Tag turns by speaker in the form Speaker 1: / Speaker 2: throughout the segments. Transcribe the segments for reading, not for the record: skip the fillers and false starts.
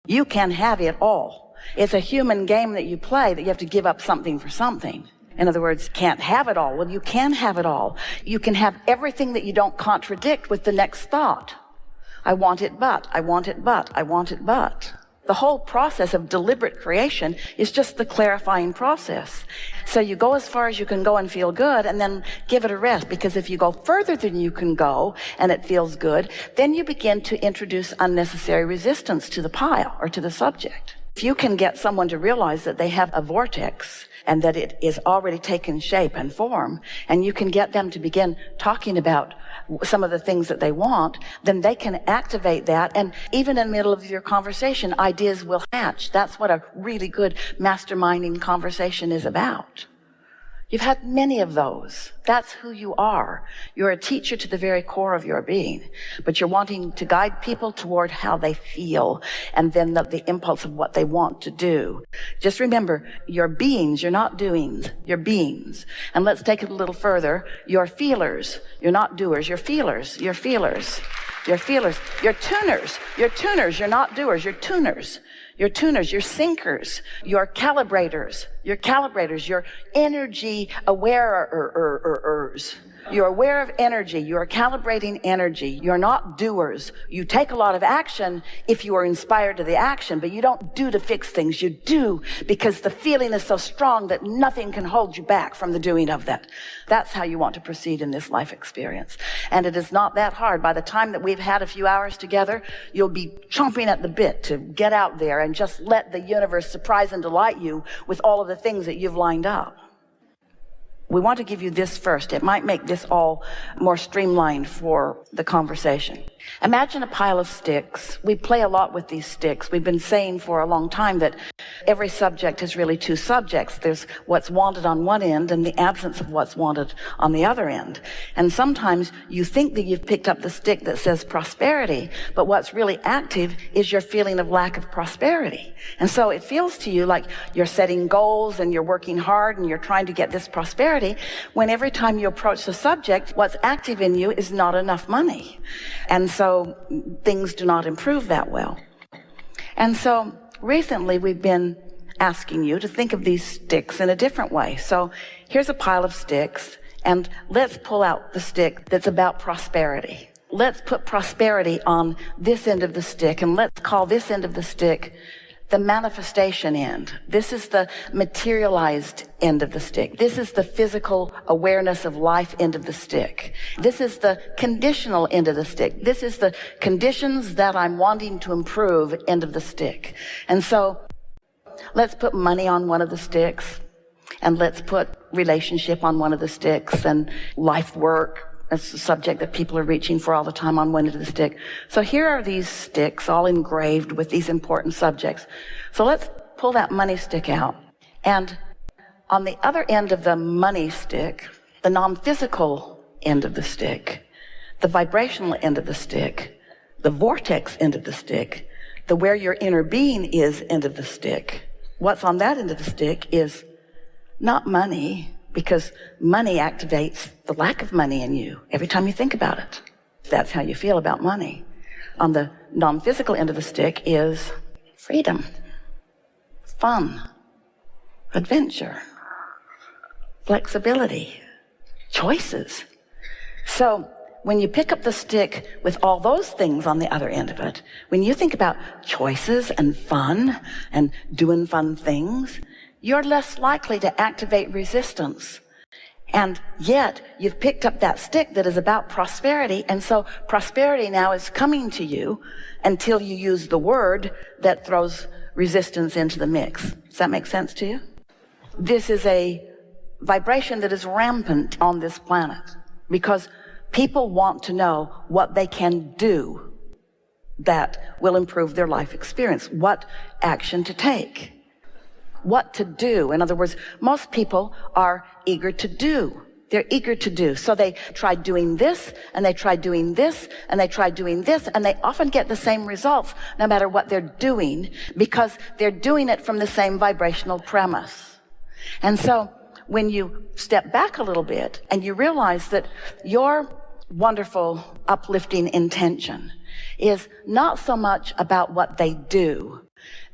Speaker 1: You can have it all. It's a human game that you play, that you have to give up something for something. In other words, can't have it all. Well, you can have it all. You can have everything that you don't contradict with the next thought. I want it, but, I want it, but, I want it, but. The whole process of deliberate creation is just the clarifying process. So you go as far as you can go and feel good, and then give it a rest, because if you go further than you can go and it feels good, then you begin to introduce unnecessary resistance to the pile or to the subject. If you can get someone to realize that they have a vortex and that it is already taken shape and form, and you can get them to begin talking about some of the things that they want, then they can activate that. And even in the middle of your conversation, ideas will hatch. That's what a really good masterminding conversation is about. You've had many of those. That's who you are. You're a teacher to the very core of your being, but you're wanting to guide people toward how they feel, and then the impulse of what they want to do. Just remember, you're beings, you're not doings, you're beings. And let's take it a little further. You're feelers, you're not doers, you're feelers, you're feelers, you're feelers, you're tuners, you're not doers, you're tuners. You're tuners, you're sinkers, you're calibrators, you're energy awareers. You're aware of energy, you're calibrating energy. You're not doers. You take a lot of action if you are inspired to the action, but you don't do to fix things. You do because the feeling is so strong that nothing can hold you back from the doing of that. That's how you want to proceed in this life experience. And it is not that hard. By the time that we've had a few hours together, you'll be chomping at the bit to get out there and just let the universe surprise and delight you with all of the things that you've lined up. We want to give you this first. It might make this all more streamlined for the conversation. Imagine a pile of sticks. We play a lot with these sticks. We've been saying for a long time that every subject is really two subjects. There's what's wanted on one end and the absence of what's wanted on the other end. And sometimes you think that you've picked up the stick that says prosperity, but what's really active is your feeling of lack of prosperity. And so it feels to you like you're setting goals and you're working hard and you're trying to get this prosperity, when every time you approach the subject, what's active in you is not enough money. And so things do not improve that well. And so recently we've been asking you to think of these sticks in a different way. So here's a pile of sticks, and let's pull out the stick that's about prosperity. Let's put prosperity on this end of the stick, and let's call this end of the stick the manifestation end. This is the materialized end of the stick. This is the physical awareness of life end of the stick. This is the conditional end of the stick. This is the conditions that I'm wanting to improve end of the stick. And so let's put money on one of the sticks, and let's put relationship on one of the sticks, and life work as the subject that people are reaching for all the time on one end of the stick. So here are these sticks all engraved with these important subjects. So let's pull that money stick out. And on the other end of the money stick, the non-physical end of the stick, the vibrational end of the stick, the vortex end of the stick, the where your inner being is end of the stick. What's on that end of the stick is not money, because money activates the lack of money in you every time you think about it. That's how you feel about money. On the non-physical end of the stick is freedom, fun, adventure, flexibility, choices. So when you pick up the stick with all those things on the other end of it, when you think about choices and fun and doing fun things, you're less likely to activate resistance. And yet you've picked up that stick that is about prosperity, and so prosperity now is coming to you until you use the word that throws resistance into the mix. Does that make sense to you? This is a vibration that is rampant on this planet because people want to know what they can do that will improve their life experience, what action to take. What to do. In other words, most people are eager to do. They're eager to do. So they try doing this, and they try doing this, and they try doing this, and they often get the same results no matter what they're doing, because they're doing it from the same vibrational premise. And so when you step back a little bit and you realize that your wonderful uplifting intention is not so much about what they do,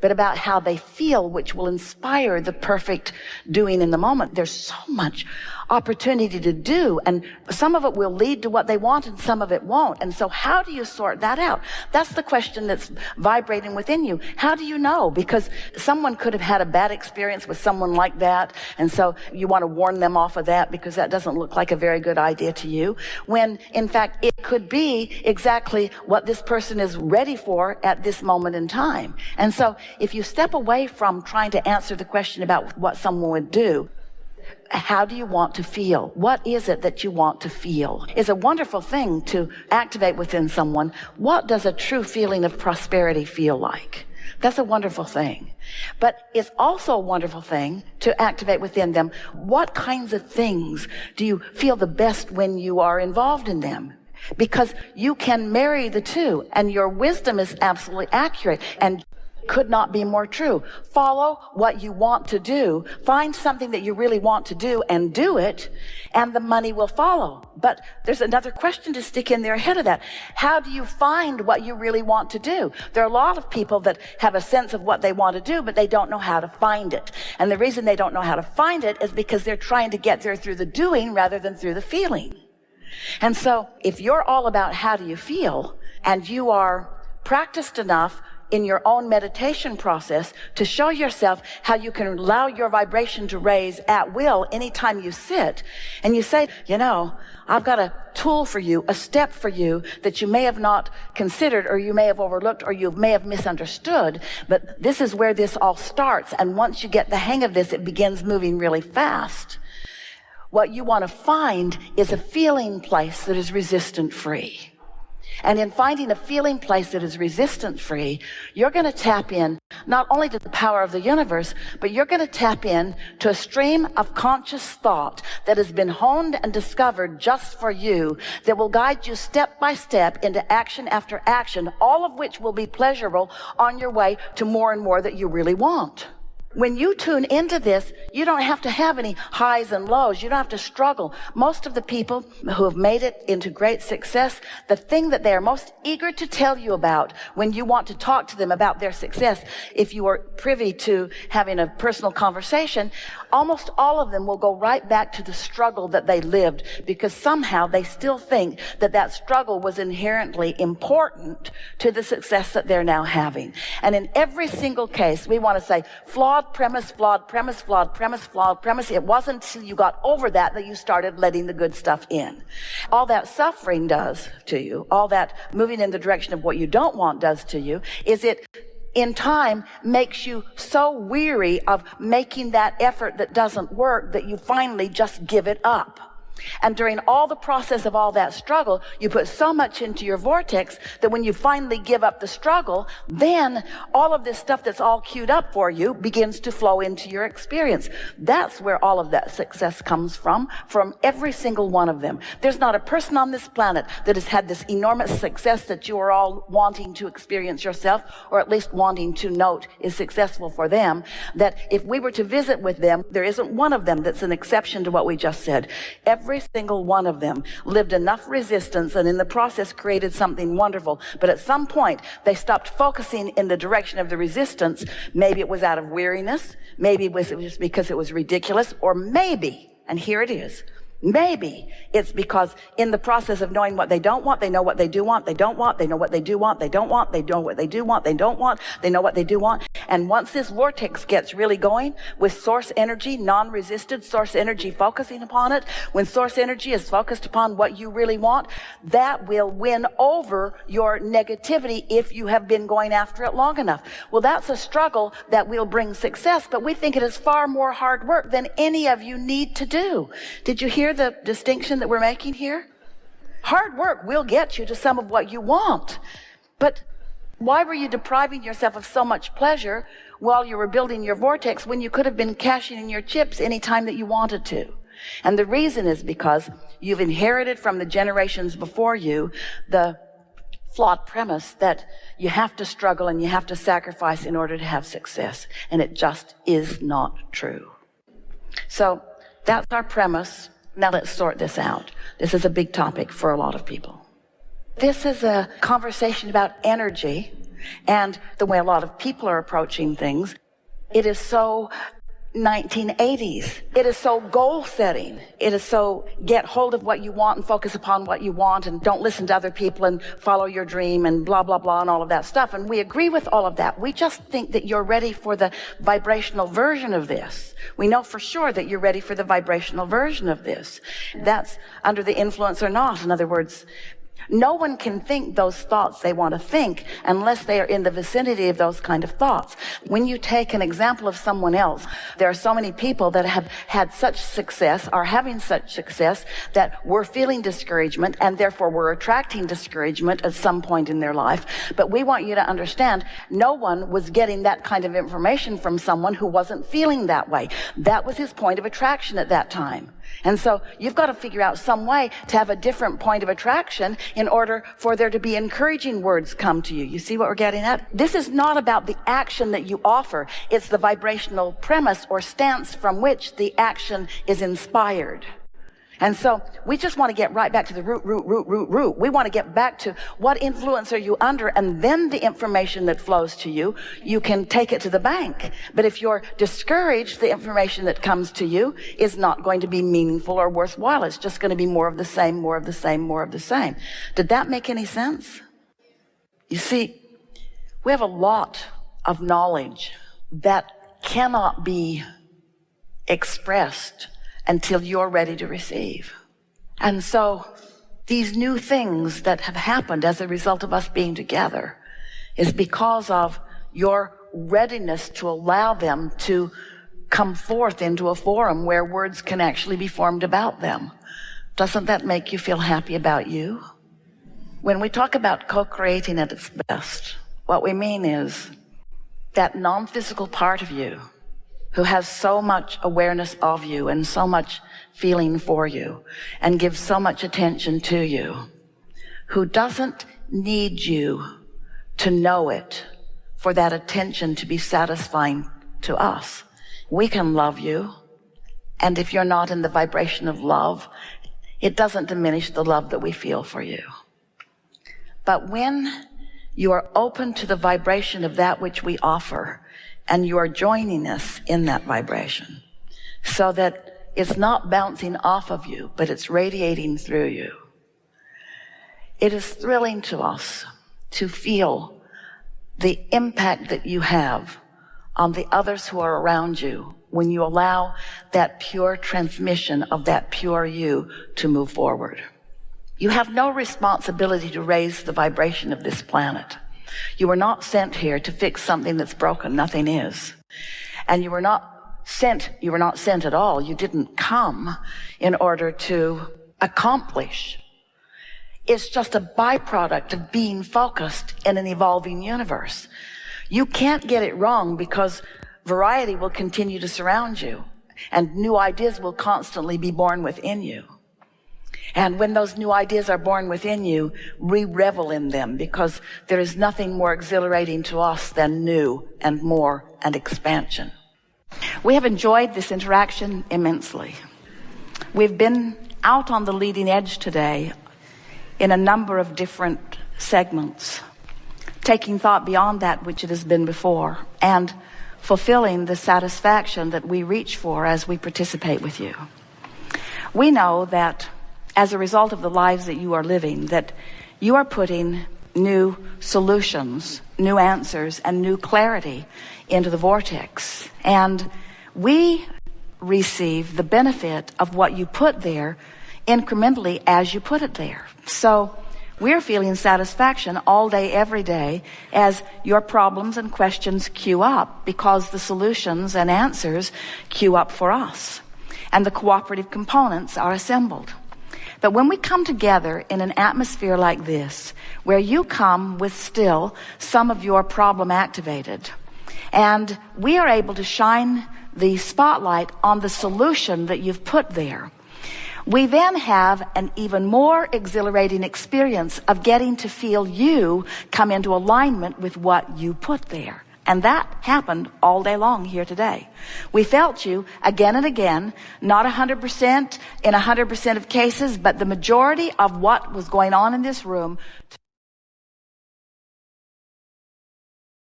Speaker 1: but about how they feel, which will inspire the perfect doing in the moment. There's so much opportunity to do, and some of it will lead to what they want and some of it won't. And so how do you sort that out? That's the question that's vibrating within you. How do you know? Because someone could have had a bad experience with someone like that, and so you want to warn them off of that because that doesn't look like a very good idea to you, when in fact it could be exactly what this person is ready for at this moment in time. And so if you step away from trying to answer the question about what someone would do, how do you want to feel? What is it that you want to feel? It's a wonderful thing to activate within someone. What does a true feeling of prosperity feel like? That's a wonderful thing. But it's also a wonderful thing to activate within them. What kinds of things do you feel the best when you are involved in them? Because you can marry the two, and your wisdom is absolutely accurate and could not be more true. Follow what you want to do. Find something that you really want to do and do it, and the money will follow. But there's another question to stick in there ahead of that. How do you find what you really want to do? There are a lot of people that have a sense of what they want to do, but they don't know how to find it. And the reason they don't know how to find it is because they're trying to get there through the doing rather than through the feeling. And so if you're all about how do you feel, and you are practiced enough in your own meditation process to show yourself how you can allow your vibration to raise at will anytime you sit, and you say, you know, I've got a tool for you, a step for you that you may have not considered, or you may have overlooked, or you may have misunderstood, but this is where this all starts. And once you get the hang of this, it begins moving really fast. What you want to find is a feeling place that is resistant free. And in finding a feeling place that is resistance free, you're going to tap in not only to the power of the universe, but you're going to tap in to a stream of conscious thought that has been honed and discovered just for you, that will guide you step by step into action after action, all of which will be pleasurable on your way to more and more that you really want. When you tune into this, you don't have to have any highs and lows. You don't have to struggle. Most of the people who have made it into great success, the thing that they are most eager to tell you about when you want to talk to them about their success, if you are privy to having a personal conversation, almost all of them will go right back to the struggle that they lived, because somehow they still think that that struggle was inherently important to the success that they're now having. And in every single case, we want to say, flawed premise, flawed premise, flawed premise, flawed premise. It wasn't until you got over that you started letting the good stuff in. All that suffering does to you, all that moving in the direction of what you don't want does to you, is it in time makes you so weary of making that effort that doesn't work that you finally just give it up. And during all the process of all that struggle, you put so much into your vortex that when you finally give up the struggle, then all of this stuff that's all queued up for you begins to flow into your experience. That's where all of that success comes from every single one of them. There's not a person on this planet that has had this enormous success that you are all wanting to experience yourself, or at least wanting to note is successful for them, that if we were to visit with them, there isn't one of them that's an exception to what we just said. Every single one of them lived enough resistance and in the process created something wonderful. But at some point, they stopped focusing in the direction of the resistance. Maybe it was out of weariness. Maybe it was just because it was ridiculous. Or maybe, and here it is, maybe it's because in the process of knowing what they don't want, they know what they do want, they don't want, they know what they do want, they don't want, they know what they do want, they don't want, they know what they do want. And once this vortex gets really going with source energy, non-resisted source energy focusing upon it, when source energy is focused upon what you really want, that will win over your negativity if you have been going after it long enough. Well, that's a struggle that will bring success, but we think it is far more hard work than any of you need to do. Did you hear the distinction that we're making here? Hard work will get you to some of what you want, but why were you depriving yourself of so much pleasure while you were building your vortex when you could have been cashing in your chips any time that you wanted to? And the reason is because you've inherited from the generations before you the flawed premise that you have to struggle and you have to sacrifice in order to have success. And it just is not true. So that's our premise. Now let's sort this out. This is a big topic for a lot of people. This is a conversation about energy, And the way a lot of people are approaching things, it is so 1980s. It is so goal setting. It is so get hold of what you want and focus upon what you want and don't listen to other people and follow your dream and blah, blah, blah and all of that stuff. And we agree with all of that. We just think that you're ready for the vibrational version of this. We know for sure that you're ready for the vibrational version of this. That's under the influence or not. In other words, no one can think those thoughts they want to think unless they are in the vicinity of those kind of thoughts. When you take an example of someone else, there are so many people that have had such success, are having such success, that we're feeling discouragement and therefore we're attracting discouragement at some point in their life. But we want you to understand, no one was getting that kind of information from someone who wasn't feeling that way. That was his point of attraction at that time. And so you've got to figure out some way to have a different point of attraction in order for there to be encouraging words come to you. You see what we're getting at? This is not about the action that you offer. It's the vibrational premise or stance from which the action is inspired. And so we just want to get right back to the root. We want to get back to what influence are you under, and then the information that flows to you, you can take it to the bank. But if you're discouraged, the information that comes to you is not going to be meaningful or worthwhile. It's just going to be more of the same, more of the same, more of the same. Did that make any sense? You see, we have a lot of knowledge that cannot be expressed until you're ready to receive. And so these new things that have happened as a result of us being together is because of your readiness to allow them to come forth into a forum where words can actually be formed about them. Doesn't that make you feel happy about you? When we talk about co-creating at its best, what we mean is that non-physical part of you who has so much awareness of you and so much feeling for you and gives so much attention to you, who doesn't need you to know it for that attention to be satisfying to us. We can love you, and if you're not in the vibration of love, it doesn't diminish the love that we feel for you. But when you are open to the vibration of that which we offer, and you are joining us in that vibration so that it's not bouncing off of you, but it's radiating through you. It is thrilling to us to feel the impact that you have on the others who are around you when you allow that pure transmission of that pure you to move forward. You have no responsibility to raise the vibration of this planet. You were not sent here to fix something that's broken. Nothing is. And you were not sent at all. You didn't come in order to accomplish. It's just a byproduct of being focused in an evolving universe. You can't get it wrong because variety will continue to surround you and new ideas will constantly be born within you. And when those new ideas are born within you, we revel in them because there is nothing more exhilarating to us than new and more and expansion. We have enjoyed this interaction immensely. We've been out on the leading edge today in a number of different segments, taking thought beyond that which it has been before and fulfilling the satisfaction that we reach for as we participate with you. We know that as a result of the lives that you are living, that you are putting new solutions, new answers, and new clarity into the vortex. And we receive the benefit of what you put there incrementally as you put it there. So we're feeling satisfaction all day, every day, as your problems and questions queue up because the solutions and answers queue up for us. And the cooperative components are assembled. But when we come together in an atmosphere like this, where you come with still some of your problem activated, and we are able to shine the spotlight on the solution that you've put there, we then have an even more exhilarating experience of getting to feel you come into alignment with what you put there. And that happened all day long here today. We felt you again and again, not 100% in 100% of cases, but the majority of what was going on in this room